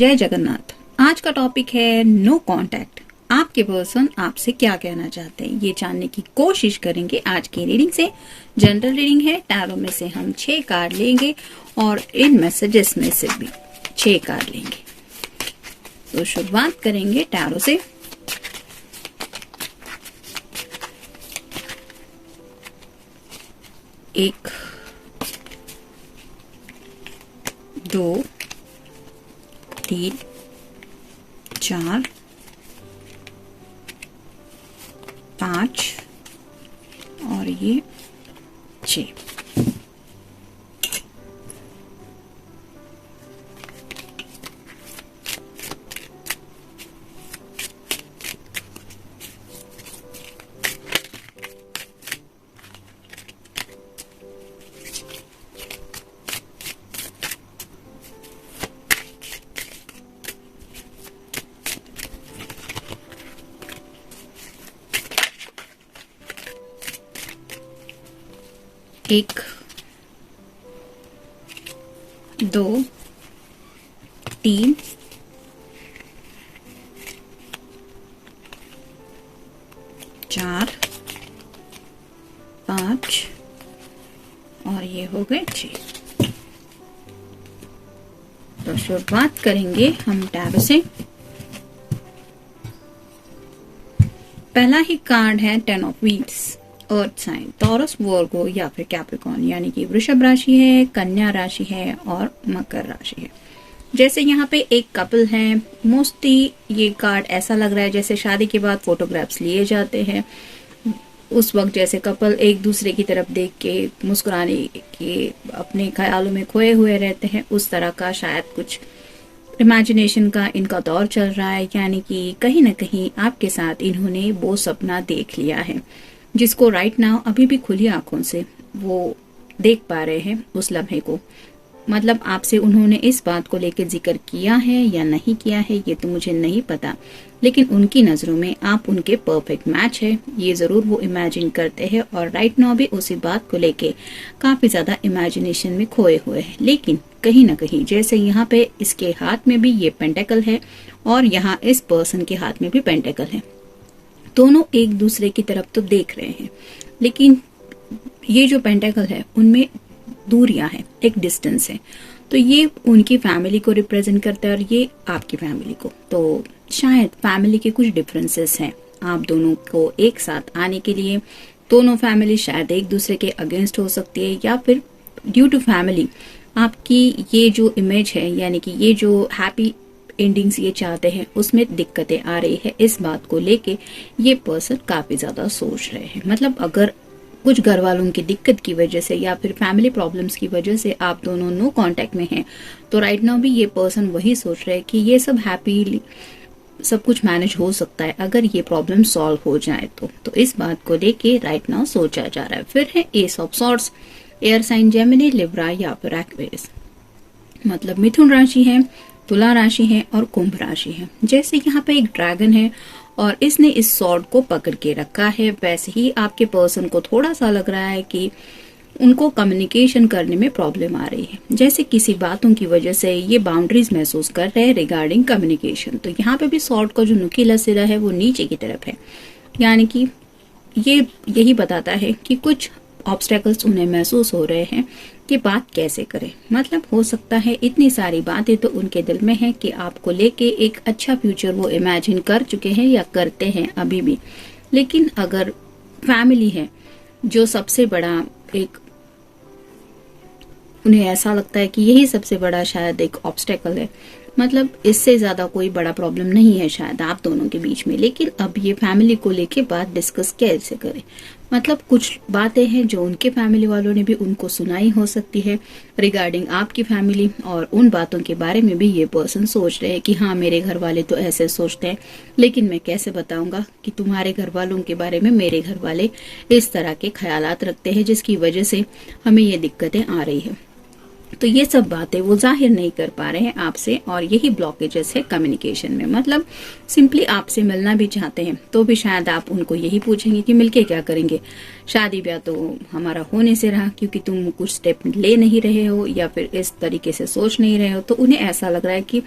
जय जगन्नाथ। आज का टॉपिक है नो कांटेक्ट। आपके पर्सन आपसे क्या कहना चाहते हैं ये जानने की कोशिश करेंगे आज की रीडिंग से। जनरल रीडिंग है, टैरो में से हम 6 कार्ड लेंगे और इन मैसेजेस में से भी 6 कार्ड लेंगे। तो शुरुआत करेंगे टैरो से। एक, 2, 3, 4, 5 और ये 6। एक, 2, 3, 4, 5 और ये हो गए 6। तो शुरुआत करेंगे हम टैरो से। पहला ही कार्ड है 10 of wheels. Earth sign Taurus, Virgo या फिर कैप्रिकॉर्न, यानी कि वृषभ राशि है, कन्या राशि है और मकर राशि है। जैसे यहाँ पे एक कपल है, मोस्टली ये कार्ड ऐसा लग रहा है जैसे शादी के बाद फोटोग्राफ्स लिए जाते हैं। उस वक्त जैसे कपल एक दूसरे की तरफ देख के मुस्कुराने के अपने ख्यालों में खोए हुए रहते हैं, उस तरह का शायद कुछ इमेजिनेशन का इनका दौर चल रहा है। यानी कि कहीं ना कहीं आपके साथ इन्होंने वो सपना देख लिया है जिसको राइट नाउ अभी भी खुली आंखों से वो देख पा रहे हैं उस लम्हे को। मतलब आपसे उन्होंने इस बात को लेकर जिक्र किया है या नहीं किया है ये तो मुझे नहीं पता, लेकिन उनकी नजरों में आप उनके परफेक्ट मैच है ये जरूर वो इमेजिन करते हैं और राइट नाउ भी उसी बात को लेके काफी ज्यादा इमेजिनेशन में खोए हुए हैं। लेकिन कहीं ना कहीं जैसे यहाँ पे इसके हाथ में भी ये पेंटेकल है और यहाँ इस पर्सन के हाथ में भी पेंटेकल है, दोनों एक दूसरे की तरफ तो देख रहे हैं, लेकिन ये जो पेंटेकल है उनमें दूरियां हैं, एक डिस्टेंस है। तो ये उनकी फैमिली को रिप्रेजेंट करता है और ये आपकी फैमिली को। तो शायद फैमिली के कुछ डिफरेंसेस हैं आप दोनों को एक साथ आने के लिए। दोनों फैमिली शायद एक दूसरे के अगेंस्ट हो सकती है या फिर ड्यू टू फैमिली आपकी ये जो इमेज है, यानी कि ये जो हैप्पी एंडिंग्स ये चाहते हैं उसमें दिक्कतें आ रही है। इस बात को लेके ये पर्सन काफी ज्यादा सोच रहे हैं। मतलब अगर कुछ घर वालों की दिक्कत की वजह से या फिर फैमिली प्रॉब्लम्स की वजह से आप दोनों नो कांटेक्ट में हैं, तो राइट नाउ भी ये पर्सन वही सोच रहे हैं कि ये सब हैप्पीली सब कुछ मैनेज हो सकता है अगर ये प्रॉब्लम सॉल्व हो जाए तो इस बात को लेके राइट नाउ सोचा जा रहा है। फिर है ace of swords, air sign Gemini, Libra या फिर एक्वेरियस। मतलब मिथुन राशि है, तुला राशि है और कुंभ राशि है। जैसे यहाँ पे एक ड्रैगन है और इसने इस सॉर्ड को पकड़ के रखा है, वैसे ही आपके पर्सन को थोड़ा सा लग रहा है कि उनको कम्युनिकेशन करने में प्रॉब्लम आ रही है। जैसे किसी बातों की वजह से ये बाउंड्रीज महसूस कर रहे हैं रिगार्डिंग कम्युनिकेशन। तो यहाँ पे भी सॉर्ड का जो नुकीला सिरा है वो नीचे की तरफ है, यानी कि ये यही बताता है कि कुछ ऑब्स्टेकल्स उन्हें महसूस हो रहे हैं कि बात कैसे करें। मतलब हो सकता है इतनी सारी बातें तो उनके दिल में है कि आपको लेके एक अच्छा फ्यूचर वो इमेजिन कर चुके हैं या करते हैं अभी भी। लेकिन अगर फैमिली है जो सबसे बड़ा एक, उन्हें ऐसा लगता है कि यही सबसे बड़ा शायद एक ऑब्स्टेकल है। मतलब इससे ज्यादा कोई बड़ा प्रॉब्लम नहीं है शायद आप दोनों के बीच में, लेकिन अब ये फैमिली को लेके बात डिस्कस कैसे करें। मतलब कुछ बातें हैं जो उनके फैमिली वालों ने भी उनको सुनाई हो सकती है रिगार्डिंग आपकी फैमिली, और उन बातों के बारे में भी ये पर्सन सोच रहे हैं कि हाँ मेरे घर वाले तो ऐसे सोचते हैं, लेकिन मैं कैसे बताऊंगा कि तुम्हारे घर वालों के बारे में मेरे घर वाले इस तरह के ख्यालात रखते हैं जिसकी वजह से हमें ये दिक्कतें आ रही है। तो ये सब बातें वो जाहिर नहीं कर पा रहे हैं आपसे, और यही ब्लॉकेजेस है कम्युनिकेशन में। मतलब सिंपली आपसे मिलना भी चाहते हैं तो भी शायद आप उनको यही पूछेंगे कि मिलके क्या करेंगे, शादी ब्याह तो हमारा होने से रहा क्योंकि तुम कुछ स्टेप ले नहीं रहे हो या फिर इस तरीके से सोच नहीं रहे हो। तो उन्हें ऐसा लग रहा है कि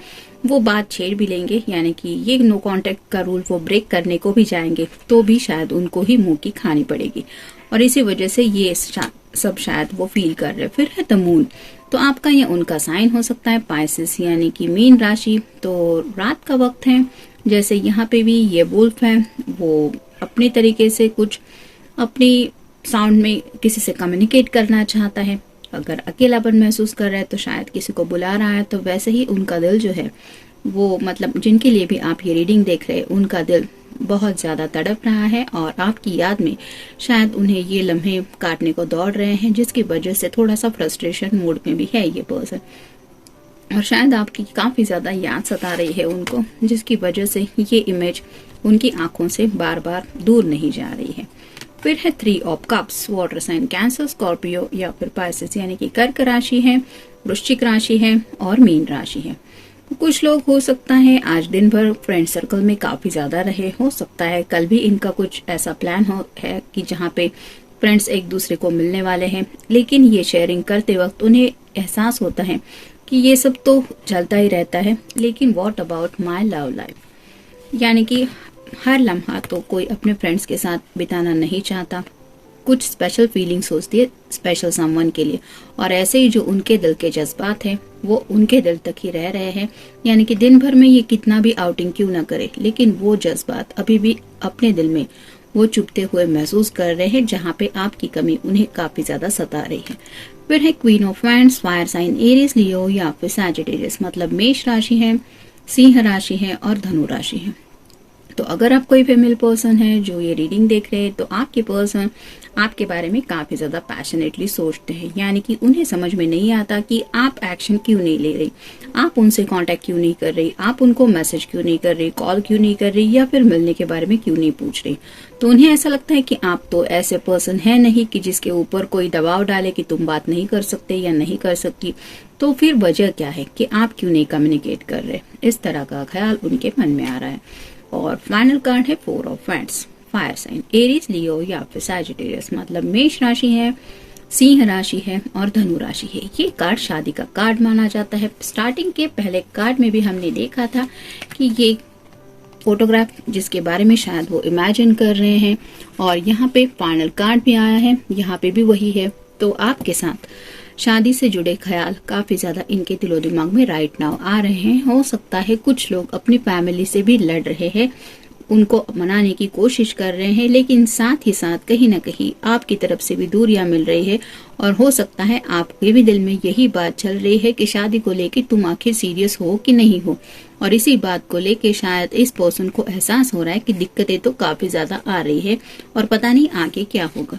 वो बात छेड़ भी लेंगे, यानी कि ये नो कॉन्टेक्ट का रूल वो ब्रेक करने को भी जाएंगे तो भी शायद उनको ही मुंह की खानी पड़ेगी, और इसी वजह से ये सब शायद वो फील कर रहे। फिर है द मून, तो आपका या उनका साइन हो सकता है पाइसेस यानी कि मीन राशि। तो रात का वक्त है, जैसे यहाँ पे भी ये वुल्फ है, वो अपनी तरीके से कुछ अपनी साउंड में किसी से कम्युनिकेट करना चाहता है। अगर अकेलापन महसूस कर रहा है तो शायद किसी को बुला रहा है। तो वैसे ही उनका दिल जो है वो, मतलब जिनके लिए भी आप ये रीडिंग देख रहे हैं, उनका दिल बहुत ज्यादा तड़प रहा है और आपकी याद में शायद उन्हें ये लम्हे काटने को दौड़ रहे हैं, जिसकी वजह से थोड़ा सा फ्रस्ट्रेशन मूड में भी है ये पर्सन, और शायद आपकी काफी ज्यादा याद सता रही है उनको, जिसकी वजह से ये इमेज उनकी आंखों से बार बार दूर नहीं जा रही है। फिर है 3 of cups, water sign Cancer, Scorpio या फिर पाइसेस यानी कि कर्क राशि है, वृश्चिक राशि है और मीन राशि है। कुछ लोग हो सकता है आज दिन भर फ्रेंड सर्कल में काफी ज्यादा रहे, हो सकता है कल भी इनका कुछ ऐसा प्लान है कि जहाँ पे फ्रेंड्स एक दूसरे को मिलने वाले हैं, लेकिन ये शेयरिंग करते वक्त उन्हें एहसास होता है कि ये सब तो चलता ही रहता है, लेकिन what about my love life, यानी कि हर लम्हा तो कोई अपने फ्रेंड्स के साथ बिताना नहीं चाहता, कुछ स्पेशल फीलिंग्स होती है स्पेशल समवन के लिए, और ऐसे ही जो उनके दिल के जज्बात हैं वो उनके दिल तक ही रह रहे हैं। यानी कि दिन भर में ये कितना भी आउटिंग क्यों ना करे, लेकिन वो जज्बात अभी भी अपने दिल में वो चुभते हुए महसूस कर रहे हैं, जहाँ पे आपकी कमी उन्हें काफी ज्यादा सता रही है। फिर है queen of wands, fire sign Aries, Leo या फिर सैजिटेरियस, मतलब मेष राशि है, सिंह राशि है और धनु राशि है। तो अगर आप कोई फीमेल पर्सन है जो ये रीडिंग देख रहे हैं, तो आपके पर्सन आपके बारे में काफी ज्यादा पैशनेटली सोचते हैं, यानी कि उन्हें समझ में नहीं आता कि आप एक्शन क्यों नहीं ले रही, आप उनसे कांटेक्ट क्यों नहीं कर रही, आप उनको मैसेज क्यों नहीं कर रही, कॉल क्यों नहीं कर रही, या फिर मिलने के बारे में क्यों नहीं पूछ रही। तो उन्हें ऐसा लगता है कि आप तो ऐसे पर्सन है नहीं कि जिसके ऊपर कोई दबाव डाले कि तुम बात नहीं कर सकते या नहीं कर सकती, तो फिर वजह क्या है कि आप क्यों नहीं कम्युनिकेट कर रहे। इस तरह का ख्याल उनके मन में आ रहा है। और फाइनल कार्ड है 4 of wands, fire sign Aries, Leo या फिर सैजिटेरियस, मतलब मेष राशि है, सिंह राशि है और धनु राशि है। ये कार्ड शादी का कार्ड माना जाता है। स्टार्टिंग के पहले कार्ड में भी हमने देखा था कि ये फोटोग्राफ जिसके बारे में शायद वो इमेजिन कर रहे हैं, और यहाँ पे फाइनल कार्ड भी आया है, यहाँ पे भी वही है। तो आपके साथ शादी से जुड़े ख्याल काफी ज्यादा इनके दिलो दिमाग में राइट नाउ आ रहे हैं। हो सकता है कुछ लोग अपनी फैमिली से भी लड़ रहे हैं, उनको मनाने की कोशिश कर रहे हैं, लेकिन साथ ही साथ कहीं ना कहीं आपकी तरफ से भी दूरियां मिल रही है, और हो सकता है आपके भी दिल में यही बात चल रही है कि शादी को लेके तुम आखिर सीरियस हो कि नहीं हो, और इसी बात को लेके शायद इस पर्सन को एहसास हो रहा है कि दिक्कतें तो काफी ज्यादा आ रही है और पता नहीं आगे क्या होगा,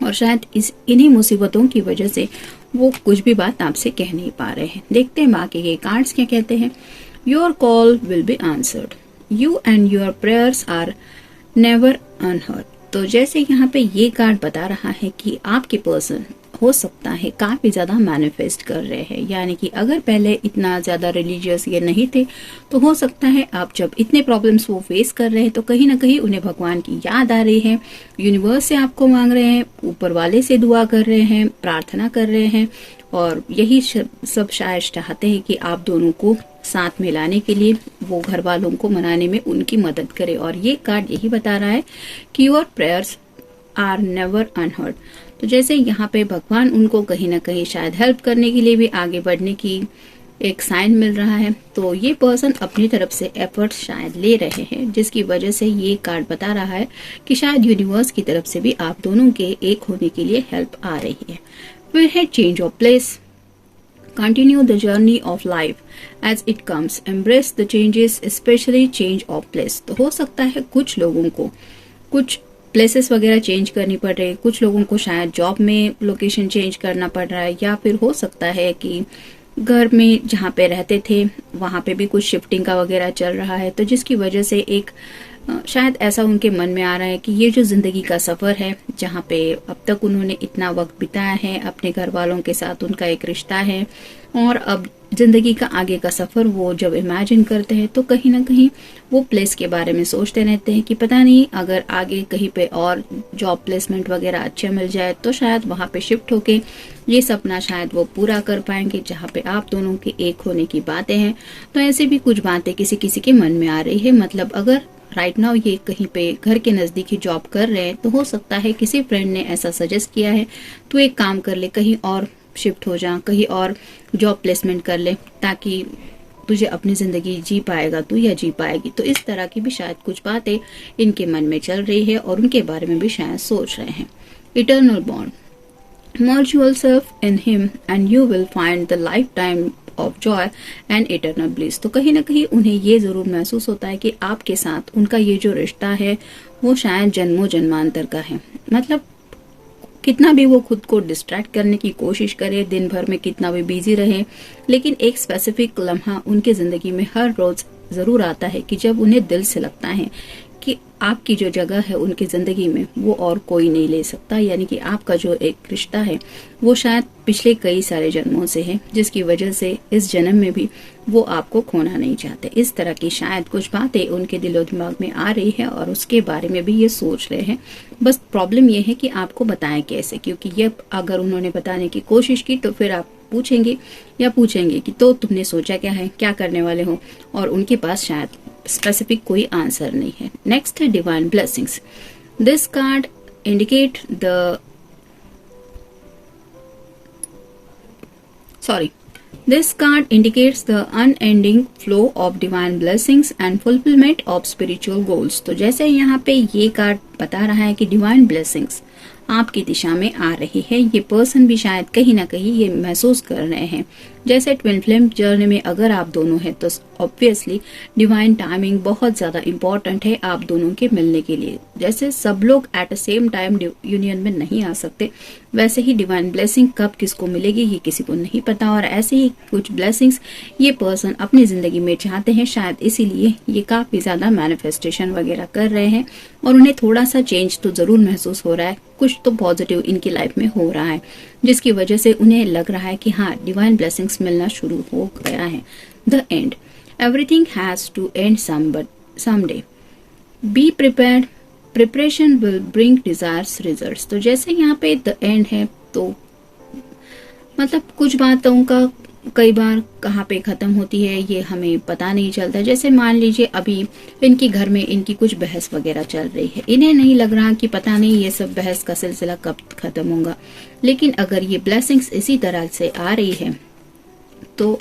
और शायद इन्हीं मुसीबतों की वजह से वो कुछ भी बात आपसे कह नहीं पा रहे हैं। देखते हैं बाकी के कार्ड्स क्या कहते हैं। Your call will be answered, you and your prayers are never unheard. तो जैसे यहाँ पे ये कार्ड बता रहा है कि आपके पर्सन हो सकता है काफी ज्यादा मैनिफेस्ट कर रहे हैं, यानी कि अगर पहले इतना ज्यादा रिलीजियस ये नहीं थे, तो हो सकता है आप जब इतने प्रॉब्लम्स वो फेस कर रहे हैं तो कहीं ना कहीं उन्हें भगवान की याद आ रही है, यूनिवर्स से आपको मांग रहे हैं, ऊपर वाले से दुआ कर रहे हैं, प्रार्थना कर रहे हैं, और यही सब शायद चाहते हैं कि आप दोनों को साथ में लाने के लिए वो घर वालों को मनाने में उनकी मदद करे। और ये कार्ड यही बता रहा है कि your prayers are never unheard. तो जैसे यहाँ पे भगवान उनको कहीं ना कहीं शायद हेल्प करने के लिए भी आगे बढ़ने की एक साइन मिल रहा है, तो ये पर्सन अपनी तरफ से एफर्ट शायद ले रहे हैं, जिसकी वजह से ये कार्ड बता रहा है कि शायद यूनिवर्स की तरफ से भी आप दोनों के एक होने के लिए हेल्प आ रही है। फिर है change of place, continue the journey of life as it comes, embrace the changes, especially change of place. तो हो सकता है कुछ लोगों को कुछ प्लेसेस वगैरह चेंज करनी पड़ रही है, कुछ लोगों को शायद जॉब में लोकेशन चेंज करना पड़ रहा है, या फिर हो सकता है कि घर में जहाँ पे रहते थे वहां पे भी कुछ शिफ्टिंग का वगैरह चल रहा है, तो जिसकी वजह से एक शायद ऐसा उनके मन में आ रहा है कि ये जो जिंदगी का सफर है, जहाँ पे अब तक उन्होंने इतना वक्त बिताया है, अपने घर वालों के साथ उनका एक रिश्ता है, और अब जिंदगी का आगे का सफर वो जब इमेजिन करते हैं तो कहीं ना कहीं वो प्लेस के बारे में सोचते रहते हैं कि पता नहीं अगर आगे कहीं पे और जॉब प्लेसमेंट वगैरह अच्छे मिल जाए तो शायद वहां पे शिफ्ट होके ये सपना शायद वो पूरा कर पाएंगे, जहाँ पे आप दोनों के एक होने की बातें हैं। तो ऐसे भी कुछ बातें किसी किसी के मन में आ रही है। मतलब अगर राइट नाउ ये कहीं पे घर के नजदीक ही जॉब कर रहे हैं तो हो सकता है किसी फ्रेंड ने ऐसा सजेस्ट किया है तो एक काम कर ले, कहीं और शिफ्ट हो जा, कहीं और जॉब प्लेसमेंट कर ले, ताकि तुझे अपनी जिंदगी जी पाएगा तू या जी पाएगी। तो इस तरह की भी शायद कुछ बातें इनके मन में चल रही है और उनके बारे में भी शायद सोच रहे हैं। Eternal bond, merge yourself in him and you will find the lifetime of joy and eternal bliss। तो कहीं ना कहीं उन्हें ये जरूर महसूस होता है कि आपके साथ उनका ये जो रिश्ता है वो शायद जन्मों जन्मांतर का है। मतलब कितना भी वो खुद को डिस्ट्रैक्ट करने की कोशिश करे, दिन भर में कितना भी बिजी रहे, लेकिन एक स्पेसिफिक लम्हा उनके जिंदगी में हर रोज जरूर आता है कि जब उन्हें दिल से लगता है कि आपकी जो जगह है उनकी जिंदगी में वो और कोई नहीं ले सकता। यानी कि आपका जो एक रिश्ता है वो शायद पिछले कई सारे जन्मों से है, जिसकी वजह से इस जन्म में भी वो आपको खोना नहीं चाहते। इस तरह की शायद कुछ बातें उनके दिलो दिमाग में आ रही है और उसके बारे में भी ये सोच रहे हैं। बस प्रॉब्लम ये है कि आपको बताएं कैसे, क्योंकि ये अगर उन्होंने बताने की कोशिश की तो फिर आप पूछेंगे कि तो तुमने सोचा क्या है, क्या करने वाले हो, और उनके पास शायद स्पेसिफिक कोई आंसर नहीं है। नेक्स्ट है divine blessings. This card indicate This card indicates the unending flow of divine blessings and fulfillment of spiritual goals। तो जैसे यहाँ पे ये कार्ड बता रहा है कि डिवाइन ब्लेसिंग्स आपकी दिशा में आ रही है, ये पर्सन भी शायद कहीं ना कहीं ये महसूस कर रहे हैं। जैसे ट्विन फ्लेम जर्नी में अगर आप दोनों हैं तो ऑब्वियसली डिवाइन टाइमिंग बहुत ज्यादा इम्पोर्टेंट है आप दोनों के मिलने के लिए। जैसे सब लोग at a same time union में नहीं आ सकते, वैसे ही डिवाइन ब्लेसिंग कब किसको मिलेगी ये किसी को नहीं पता, और ऐसे ही कुछ ब्लेसिंग्स ये पर्सन अपनी जिंदगी में चाहते हैं। शायद इसीलिए ये काफी ज्यादा मैनिफेस्टेशन वगैरह कर रहे हैं और उन्हें थोड़ा सा चेंज तो जरूर महसूस हो रहा है, कुछ तो पॉजिटिव इनकी लाइफ में हो रहा है, जिसकी वजह से उन्हें लग रहा है कि हाँ डिवाइन ब्लेसिंग्स मिलना शुरू हो गया है। The end, everything has to end someday, be prepared, preparation will bring desires results. तो जैसे यहाँ पे द एंड है तो मतलब कुछ बातों का कई बार कहाँ पे खत्म होती है ये हमें पता नहीं चलता। जैसे मान लीजिए अभी इनके घर में इनकी कुछ बहस वगैरह चल रही है, इन्हें नहीं लग रहा कि पता नहीं ये सब बहस का सिलसिला कब खत्म होगा, लेकिन अगर ये ब्लेसिंग्स इसी तरह से आ रही है तो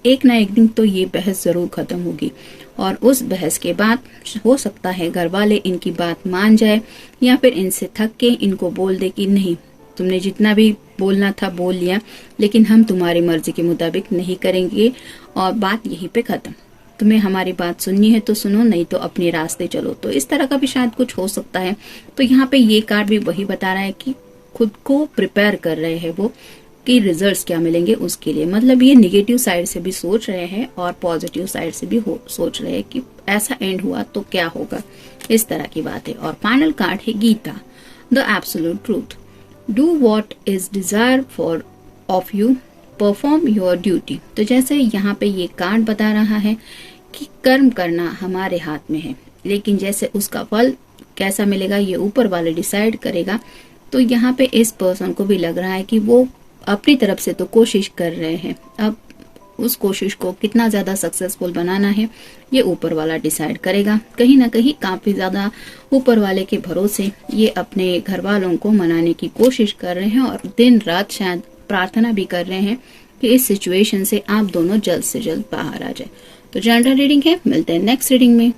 एक ना एक दिन तो ये बहस जरूर खत्म होगी, और उस बहस के बाद हो सकता है घर वाले इनकी बात मान जाए या फिर इनसे थक के इनको बोल दे कि नहीं तुमने जितना भी बोलना था बोल लिया, लेकिन हम तुम्हारी मर्जी के मुताबिक नहीं करेंगे और बात यहीं पे खत्म। तुम्हें हमारी बात सुननी है तो सुनो, नहीं तो अपने रास्ते चलो। तो इस तरह का भी शायद कुछ हो सकता है। तो यहाँ पे ये कार्ड भी वही बता रहा है कि खुद को प्रिपेयर कर रहे हैं वो कि रिजल्ट्स क्या मिलेंगे उसके लिए। मतलब ये निगेटिव साइड से भी सोच रहे हैं और पॉजिटिव साइड से भी सोच रहे हैं कि ऐसा एंड हुआ तो क्या होगा, इस तरह की बात है। और फाइनल कार्ड है Gita, the absolute truth. Do what is desire for of you, perform your duty. तो जैसे यहाँ पे ये कार्ड बता रहा है कि कर्म करना हमारे हाथ में है, लेकिन जैसे उसका फल कैसा मिलेगा ये ऊपर वाले डिसाइड करेगा। तो यहाँ पे इस पर्सन को भी लग रहा है कि वो अपनी तरफ से तो कोशिश कर रहे हैं, अब उस कोशिश को कितना ज्यादा सक्सेसफुल बनाना है ये ऊपर वाला डिसाइड करेगा। कहीं ना कहीं काफी ज्यादा ऊपर वाले के भरोसे ये अपने घर वालों को मनाने की कोशिश कर रहे हैं और दिन रात शायद प्रार्थना भी कर रहे हैं कि इस सिचुएशन से आप दोनों जल्द से जल्द बाहर आ जाए। तो जनरल रीडिंग है, मिलते हैं नेक्स्ट रीडिंग में।